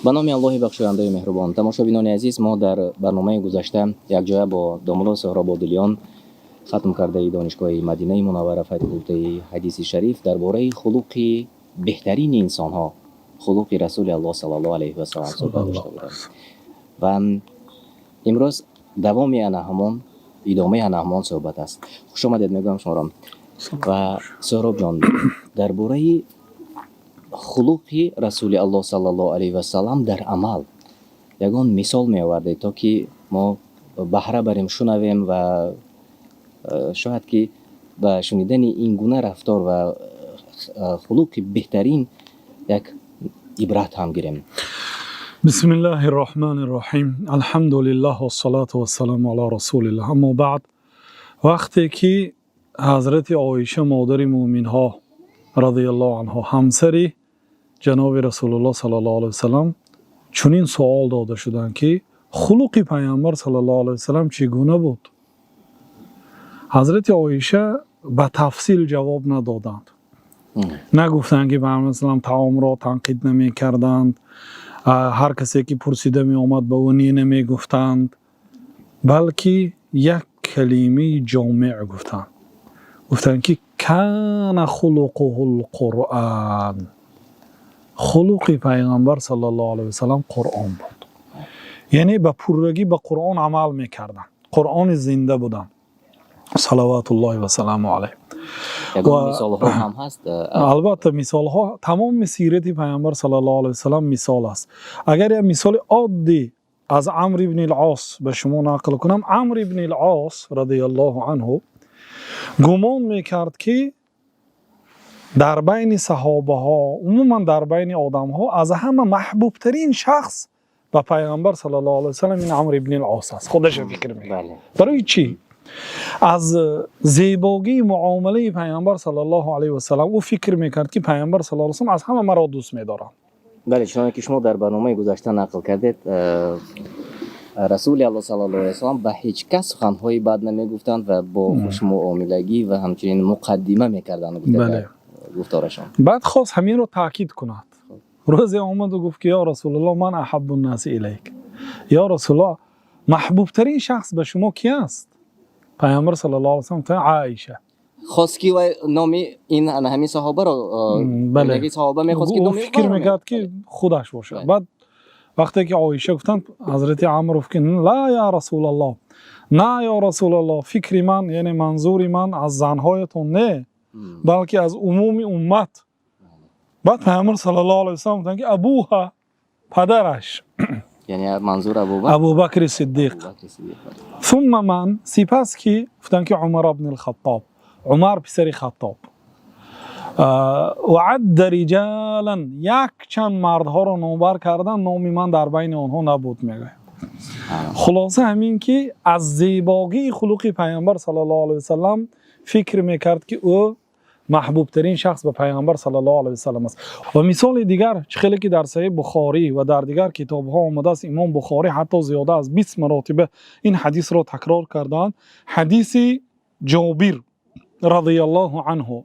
به نام الله بخشاینده مهربان. تماشابینان عزیز، ما در برنامه گذشته یک جای با داملا سهرابادلیان ختم کرده دانشگاه مدینه منوره فکولته حدیث شریف درباره خلق بهترین انسان ها، خلق رسول الله صلی الله علیه و سلم صحبت داشته بودیم و امروز دوام ادامه همون صحبت است. خوش آمدید میگم شما را. و سهراب جان، درباره خلق رسول الله صلی الله علیه و سلم در عمل یگان مثال می آورده تا که ما بهره بریم شنویم و شاید که با شنیدن این گونه رفتار و خلق بهترین یک عبرت هم گیریم. بسم الله الرحمن الرحیم. الحمد لله و الصلاة و السلام علی رسول الله. اما بعد، وقتی که حضرت عایشه مادر مومن ها رضی الله عنها همسری جناب رسول الله صلی الله علیه و سلم چنین سوال داده شدند که خلق پیامبر صلی الله علیه و سلم چگونه بود؟ حضرت عایشه به تفصیل جواب ندادند. نگفتند که پیامبر صلی الله علیه و سلم طعام را تنقید نمی کردند، هر کسی که پرسیده می آمد به اونی نمی گفتند، بلکه یک کلمه جامع گفتند که کان خلقه القرآن. خلق پیغمبر صلی الله علیه و سلم قرآن بود، یعنی به پرگی به قرآن عمل میکردن، قرآن زنده بودن صلوات الله و سلام علیه. و مثال ها هم هست. البته مثال ها تمام سیرت پیغمبر صلی الله علیه و سلم مثال است. اگر یک مثال عادی از عمرو بن العاص به شما نقل کنم، عمرو بن العاص رضی الله عنه گمان میکرد که در بین صحابه ها، عموما در بین آدم ها، از همه محبوب ترین شخص به پیغمبر صلی الله علیه و سلم این عمرو بن العاص است. خودش فکر میکنه. برای چی؟ از زیبایی معامله پیغمبر صلی الله علیه و سلم او فکر میکرد که پیغمبر صلی الله علیه و سلم از همه مرا دوست میدارند. بله، چنانکه شما در برنامه گذشته نقل کردید، رسول الله صلی الله علیه و سلم به هیچ کس سخنهای بد نمیگفتند و با خوش معاملگی و همچنین مقدمه میکردند. بله. گفتارشان. بعد خواست همین رو تاکید کند. روزی آمد و گفت که یا رسول الله من احب الناس الیک. یا رسول الله محبوب ترین شخص به شما کی است؟ پیامبر صلی الله علیه و سلم عایشه. خواست که نامی این همین صحابه رو بله. صحابه میخواست که نامی فکر میکرد که خودش باشه. بعد وقتی که عایشه گفتند، حضرت عمرو گفت لا یا رسول الله، نه یا رسول الله، فکر من یعنی منظور من از زنهایتون نه، بلکه از عموم امت. بعد پیامبر صلی الله علیه و سلم گفتند که ابوها، پدرش، یعنی منظور ابوبکر صدیق. ثم من، سپس کی؟ گفتند که عمر ابن الخطاب، عمر پسر خطاب. و عد رجالا، یک چند مردها رو نامبر کردن، نامی من در بین آنها نبود میگه. خلاصه همین که از زیبایی خلق پیامبر صلی الله علیه و سلم فکر میکرد که او محبوب ترین شخص به پیامبر صلی الله علیه و سلم است. و مثال دیگر خیلی که در صحیح بخاری و در دیگر کتاب ها آمده است، امام بخاری حتی زیاده از 20 مرتبه این حدیث را تکرار کردند. حدیث جابر رضی الله عنه،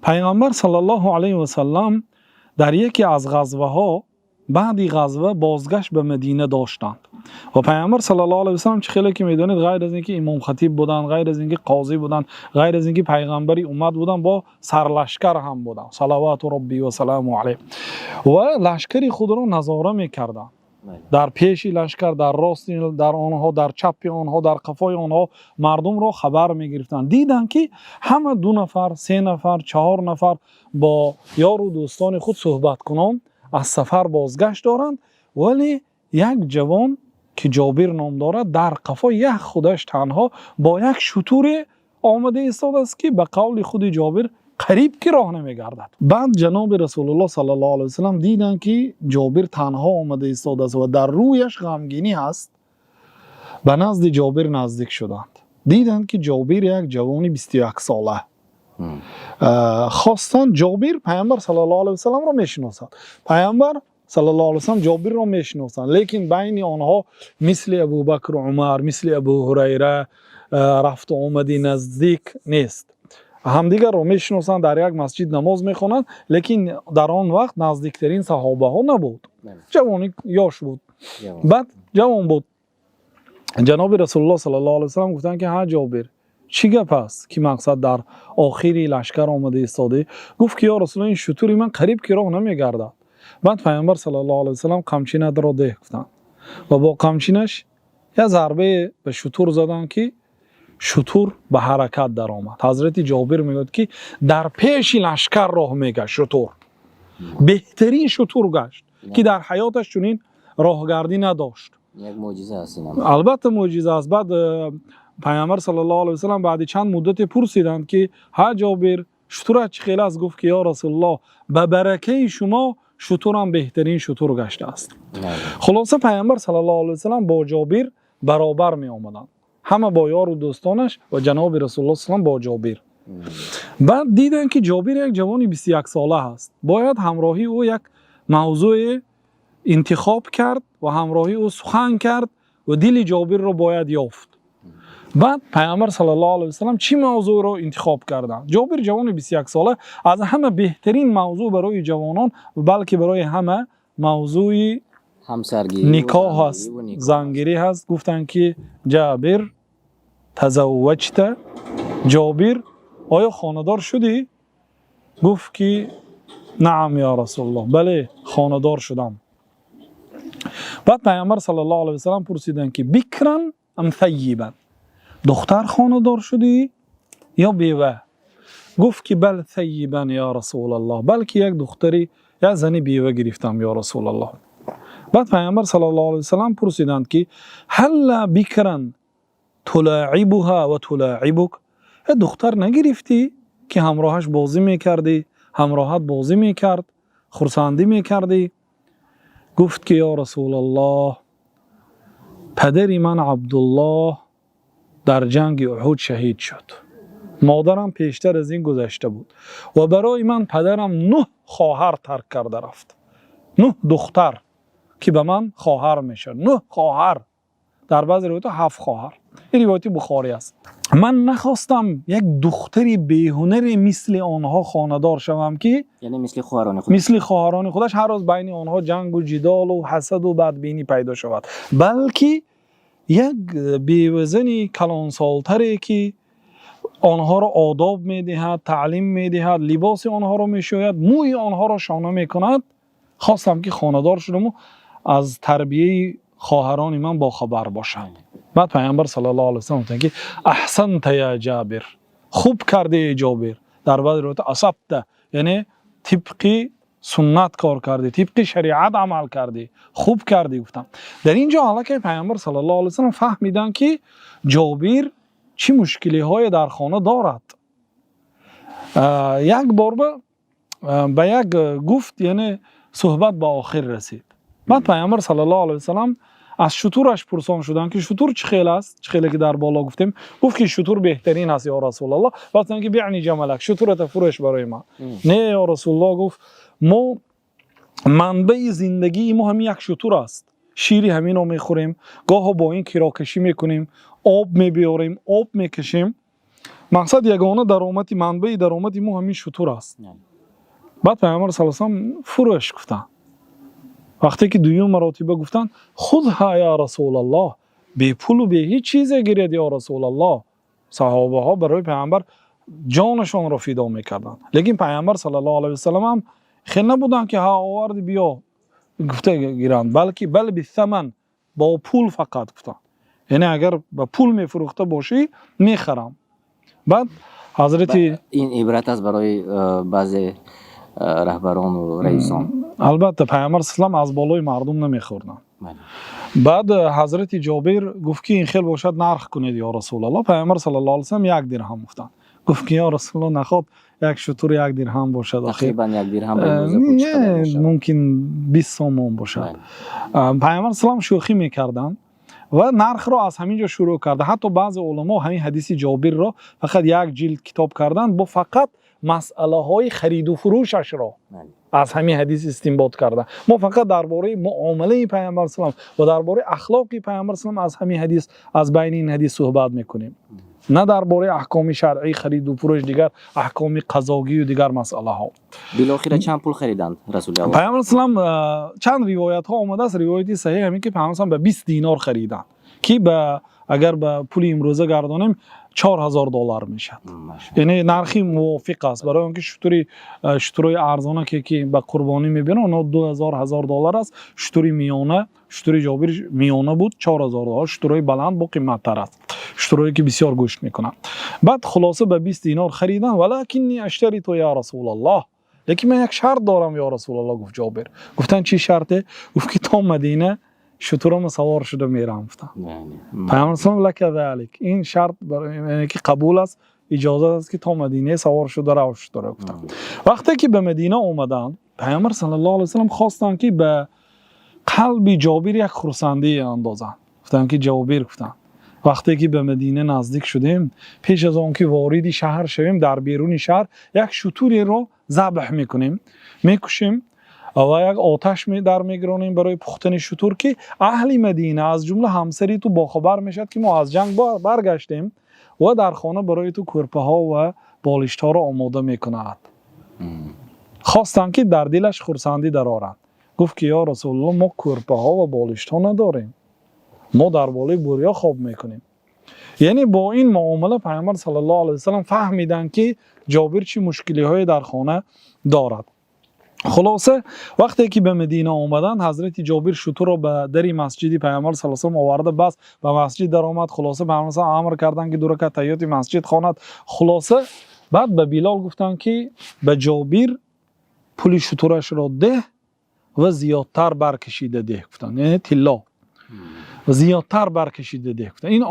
پیامبر صلی الله علیه و سلم در یکی از غزوه ها بعدی غزوه بازگشت به مدینه داشتند و پیامبر صلی الله علیه و سلم چه خیلی که میدونید غیر از اینکه امام خطیب بودند، غیر از اینکه قاضی بودند، غیر از اینکه پیغمبری امت بودند، با سرلشکر هم بودند صلوات ربی و سلام علیه و لشکری خود را نظاره میکردند. در پیش لشکر، در راست در آنها، در چپ آنها، در قفای آنها مردم را خبر میگرفتند. دیدن که همه 2 نفر، 3 نفر، 4 نفر با یار و دوستان خود صحبت کنند از سفر بازگشت دارند، ولی یک جوان که جابر نام دارد در قفای یک خودش تنها با یک شتور آمده ایستاده است که به قول خود جابر قریب که راه نمیگردد. بعد جناب رسول الله صلی الله علیه و سلم دیدن که جابر تنها آمده ایستاده است و در رویش غمگینی است. به نزد جابر نزدیک شدند، دیدند که جابر یک جوانی 21 ساله. خواستند جابر پیامبر صلی الله علیه و سلم را میشناسد. پیامبر صلی الله علیه و سلم جابر را میشناسند، لیکن بین آنها مثل ابوبکر و عمر، مثل ابو هریره رفت و آمدی نزدیک نیست. ҳамдигарро мешиносанд, дар як масҷид намоз мехонанд, лекин дар он вақт наздиктарин саҳобаҳо набуд. ҷавони ёш буд. баъд ҷавон буд. ҷаноби расулуллоҳ саллаллоҳу алайҳи васаллам гуфтанд ки ҳа ҷобир, чӣ гап аст ки мақсад дар охири лашкар омада истоди? гуфт ки ё расулаллоҳ, ин шутури ман қариб ки роҳ намегардад. баъд пайғамбар саллаллоҳу алайҳи васаллам қамчинадро деҳ гуфтанд ва бо қамчинаш я зарбае ба шутур заданд ки шутур ба ҳаракат даромад. ҳазрати ҷобир мегӯяд ки дар пеши лашкар роҳ мегашт шутур. беҳтарин шутур гашт ки дар ҳаёташ чунин роҳгардӣ надошт. як мӯъҷиза аст ин. албатта мӯъҷиза аст. баъд пайғамбар саллаллоҳу алайҳи васаллам баъди чанд муддате пурсиданд ки ҳа ҷобир, шутурат чӣ хел аст? гуфт ки ё расулаллоҳ, ба баракаи шумо шутурам беҳтарин шутур гаштааст. хулоса пайғамбар саллаллоҳу алайҳи васаллам бо ҷобир баробар меомаданд. ҳама бо ёру дӯстонаш ва ҷаноби расулуллоҳ саллаллоҳу алайҳи васаллам бо ҷобир. баъд диданд ки ҷобир як ҷавони 21 сола аст. бояд ҳамроҳи ӯ як мавзӯе интихоб кард ва ҳамроҳи ӯ сухан кард ва дили ҷобирро бояд ёфт. баъд пайғамбар саллаллоҳу алайҳи васаллам чӣ мавзӯъро интихоб карданд? ҷобир ҷавони 21 сола аз ҳама беҳтарин мавзӯъ барои ҷавонон, балки барои ҳама мавзӯи никоҳ аст, зангирӣ ҳаст. гуфтанд ки ҷабир тазавваҷта, ҷобир, оё хонадор шудӣ? гуфт ки наам я расулаллоҳ, бале хонадор шудам. баъд пайғамбар саллаллоҳу алайҳи васаллам пурсиданд ки бикран ам саййибан, духтар хонадор шудӣ ё бева? гуфт ки бал саййибан я расулаллоҳ, балки як духтари, як зани бева гирифтам я расулаллоҳ. баъд пайғамбар саллаллоҳу алайҳи васаллам пурсиданд ки ҳалла бикран тулаъибуҳа ва тулаъибук, духтар нагирифтӣ ки ҳамроҳаш бозӣ мекардӣ, ҳамроҳат бозӣ мекард, хурсандӣ мекардӣ? гуфт ки ё расулаллоҳ, падари ман Абдуллоҳ дар ҷанги Уҳуд шаҳид шуд. модарам пештар аз ин гузашта буд ва барои ман падарам 9 хоҳар тарк карда рафт. 9 духтар ки ба ман хоҳар мешуд. 9 хоҳар. дар баъзе ривоятҳо 7 хоҳар. ин ривояти Бухорӣ аст. ман нахостам як духтари беҳунаре мисли онҳо хонадор шавам ки, яъне мисли хоҳарони худаш ҳар роз байни онҳо ҷангу ҷидолу ҳасаду бадбинӣ пайдо шавад, балки як бевазани калонсолтаре ки онҳоро одоб медиҳад, таълим медиҳад, либоси онҳоро мешӯяд, мӯи онҳоро шона мекунад, хостам ки хонадор шудаму аз тарбияи хоҳарони ман бохабар бошам. баъд пайғамбар саллаллоҳу алайҳи васаллам гуфтанд ки аҳсанта я ҷабир, хуб карде ҷобир. дар баъди ривоят асабта, яъне тибқи суннат кор кардӣ, тибқи шариат амал кардӣ, хуб кардӣ гуфтам. дар ин ҷо аллакай пайғамбар саллаллоҳу алайҳи васаллам фаҳмиданд ки ҷобир чӣ мушкилиҳое дар хона дорад. як бор ба як гуфт, яъне суҳбат ба охир расид. баъд пайғамбар саллаллоҳу алайҳи васаллам аз шутураш пурсон шуданд ки шутур чӣ хел аст? чӣ хеле ки дар боло гуфтем. гуфт ки шутур беҳтарин аст ё расулаллоҳ. гуфтанд ки биъни ҷамалак, шутурата фурӯш барои ман. не ё расулаллоҳ, гуфт мо манбаи зиндагии мо ҳамин як шутур аст. шири ҳамино мехӯрем, гоҳо бо ин кирокашӣ мекунем, об мебиёрем, об мекашем. мақсад ягона даромади манбаи даромади мо ҳамин шутур аст. баъд пайғамбар саллаллоҳу алайҳи васаллам фурӯш гуфтанд. вақте ки дуюм маротиба гуфтанд худҳа я расулаллоҳ, бепулу беҳеҷ чизе гиред ё расулаллоҳ. саҳобаҳо барои пайғамбар ҷонашонро фидо мекарданд. лекин пайғамбар саллаллоҳу алайҳи васаллам ҳам хел набуданд ки ҳа оварди биё гуфта гиранд, балки бал бисаман, бо пул фақат гуфтанд. яъне агар ба пул мефурӯхта бошӣ мехарам. баъд ҳазрати ин ибрат аст барои баъзе раҳбарону раисон. албатта пайғамбар саллаллоҳу алайҳи васаллам аз болои мардум намехӯрданд. баъд ҳазрати ҷобир гуфт ки ин хел бошад нарх кунед ё расулаллоҳ. пайғамбар саллаллоҳу алайҳи васаллам 1 дирҳам гуфтанд. гуфт ки ё расулаллоҳ, наход як шутур 1 дирҳам бошад. тақрибан 1 дирҳам мумкин 20 сомон бошад. пайғамбар саллаллоҳу алайҳи васаллам шӯхӣ мекарданд ва нархро аз ҳамин ҷо шурӯъ карда. ҳатто баъзе уламо ҳамин ҳадиси ҷобирро фақат 1 ҷилд китоб карданд, бо фақат масъалаҳои хариду фурӯшашро аз ҳамин ҳадис истинбот карда. мо фақат дар бораи муомалаи пайғамбар саллаллоҳу алайҳи васаллам ва дар бораи ахлоқи пайғамбар саллаллоҳу алайҳи васаллам аз ҳамин ҳадис, аз байни ин ҳадис суҳбат мекунем. نه درباره احکام شرعی خرید و فروش، دیگر احکام قضاگی و دیگر مسئله ها. بالاخره چند پول خریدند رسول الله؟ پیامبر اسلام چند روایت ها اومده است. روایتی صحیح همین که پیامبر اسلام به 20 دینار خریدن که اگر به پول امروزه گردانیم $4000 میشه. یعنی نرخی موافق است برای اینکه شتروی ارزانه که به قربانی میبینه اون $2000 است. شتری میانه، شتری جابر میانه بود $4000. شتروی بلند با قیمت تر است، شتروی که بسیار گوشت میکنه. بعد خلاصه به 20 دینار خریدن. ولکنی اشتری تو یا رسول الله، لیکن من یک شرط دارم یا رسول الله. گفت جابر. گفتن چی شرطه؟ گفت که تا مدینه شترم سوار شده میرم. گفتم پیامبر اسلام لک ذلک، این شرط یعنی که قبول است، اجازه است که تا مدینه سوار شده رو شتره. گفتم وقتی که به مدینه اومدن پیامبر صلی الله علیه و سلم خواستن که به قلب جابر یک خرسندی اندازن. گفتن که جابر، گفتن وقتی که به مدینه نزدیک شدیم، پیش از آن که وارد شهر شویم، در بیرون شهر یک شتوری رو ذبح میکنیم، میکشیم و یک آتش در میگرانیم برای پختن شتور که اهل مدینه از جمله همسری تو باخبر میشد که ما از جنگ برگشتیم و در خانه برای تو کرپه ها و بالشت ها رو آماده میکند. خواستن که در دلش خرسندی درآورند. گفت که یا رسول الله ما کرپه ها و بالشت ها نداریم، ما در بالای بوریا خواب میکنیم. یعنی با این معامله پیامبر صلی الله علیه و سلم فهمیدن که جابر چی مشکلی های در خانه دارد. خلاصه وقتی که به مدینه آمدن حضرت جابر شتر رو به در مسجدی پیامبر صلی الله علیه و آله آورده، بس به مسجد در آمد. خلاصه پیامبر صلی الله علیه و آله امر کردن که 2 رکعت تحیات مسجد خواند. خلاصه بعد به بلال گفتن که به جابر پول شترش را ده و زیادتر برکشیده ده. گفتن یعنی طلا و زیادتر برکشیده ده. گفتن این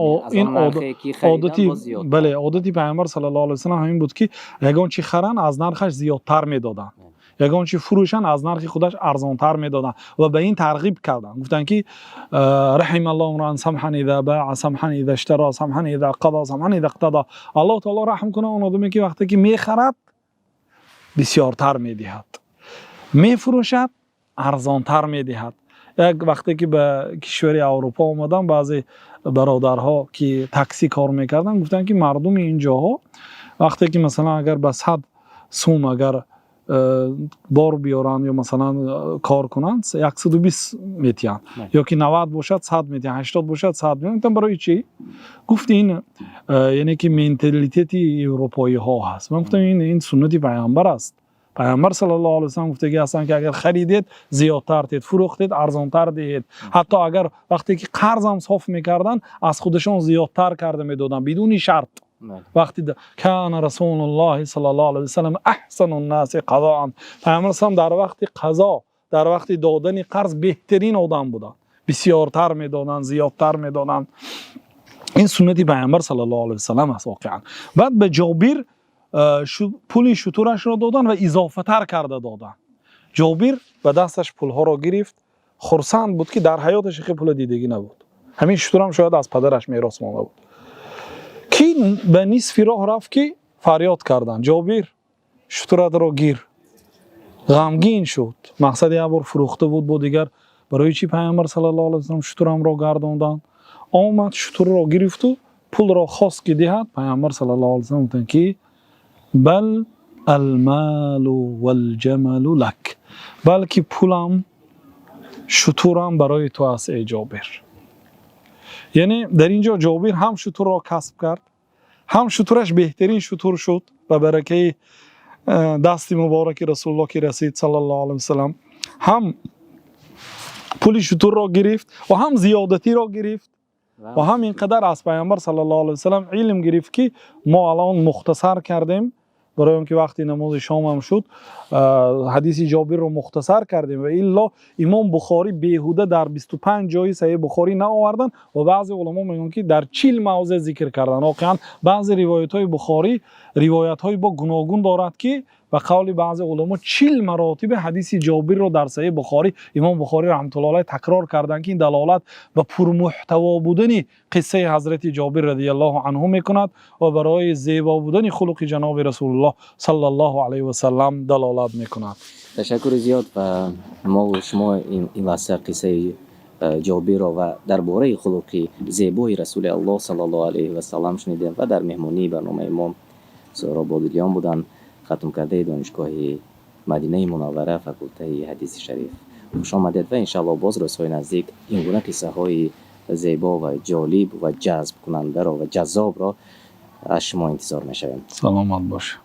عادتی، بله عادتی پیامبر صلی الله علیه و سلم همین بود که یگان چی خرن از نرخش زیادتر میدادن، یگان چی فروشن از نرخ خودش ارزانتر میدادن و به این ترغیب کردن. گفتن که رحم الله امرا سمحا اذا باع سمحا اذا اشترى سمحا اذا قضى سمحا اذا اقتضى. الله تعالی رحم کنه اون آدمی که وقتی که میخرد بسیارتر میدهد، میفروشد ارزانتر میدهد. یک وقتی که به کشور اروپا اومدن بعضی برادرها که تاکسی کار میکردن گفتن که مردم اینجاها وقتی که مثلا اگر به 100 سوم اگر بار بیارن یا مثلا کار کنن 120 میتین، یا که 90 باشد 100 میتین، 80 باشد 100 میتین. برای چی؟ گفت این یعنی که منتالیتی اروپایی ها هست. من گفتم این سنتی پیامبر است. پیامبر صلی الله علیه و سلم گفته که اصلا که اگر خریدید زیادتر دید، فروختید ارزانتر دهید. حتی اگر وقتی که قرض هم صاف میکردن از خودشون زیادتر کرده میدادن بدون شرط. وقتی کان رسول الله صلی الله علیه و سلم احسن الناس قضاء، پیامبر صلی در وقت قضا، در وقت دادن قرض بهترین آدم بودن، بسیارتر میدادن، زیادتر میدادن. این سنتی پیامبر صلی الله علیه و سلم است واقعا. بعد به جابر پول شترش را دادن و اضافه تر کرده دادن. جابر به دستش پول ها را گرفت، خرسند بود که در حیاتش خیلی پول دیدگی نبود. همین شتر هم شاید از پدرش میراث مانده بود. کی به نصف راه رفت که فریاد کردن جابر شترت را گیر. غمگین شد، مقصد یک بار فروخته بود دیگر برای چی پیامبر صلی الله علیه و سلم شترم را گرداندن؟ آمد شتر را گرفت و پول را خواست که دهد. پیامبر صلی الله علیه و سلم گفتن که بل المال والجمل لک، بلکه پولم شترم برای تو است ای جابر. یعنی در اینجا جابر هم شتر را کسب کرد، هم شترش بهترین شتر شد و برکه دست مبارک رسول الله که رسید صلی الله علیه و سلم، هم پول شتر را گرفت و هم زیادتی را گرفت و هم اینقدر از پیامبر صلی الله علیه و سلم علم گرفت که ما الان مختصر کردیم برای اون که وقتی نماز شام هم شد حدیث جابر رو مختصر کردیم و الا امام بخاری بیهوده در 25 جای صحیح بخاری نآوردن و بعضی علما میگن که در 40 موضع ذکر کردن. واقعا بعضی روایت های بخاری روایت های با گوناگون دارد که و قول بعضی علما 40 مراتب حدیث جابر رو در صحیح بخاری امام بخاری رحمت الله علیه تکرار کردن که این دلالت به پرمحتوا بودن قصه حضرت جابر رضی الله عنه میکند و برای زیبا بودن خلق جناب رسول الله صلی الله علیه و سلم دلالت میکند. تشکر زیاد و ما و شما این واسه قصه جابر و درباره خلق زیبای رسول الله صلی الله علیه و سلم شنیدیم و در مهمانی برنامه امام سهراب بادلیان بودن، ختم کرده دانشگاه مدینه منوره فاکولته حدیث شریف. خوش آمدید و انشاءالله باز روزهای نزدیک این گونه قصه های زیبا و جالب و جذب کننده را و جذاب را از شما انتظار می‌شویم. سلامت باش.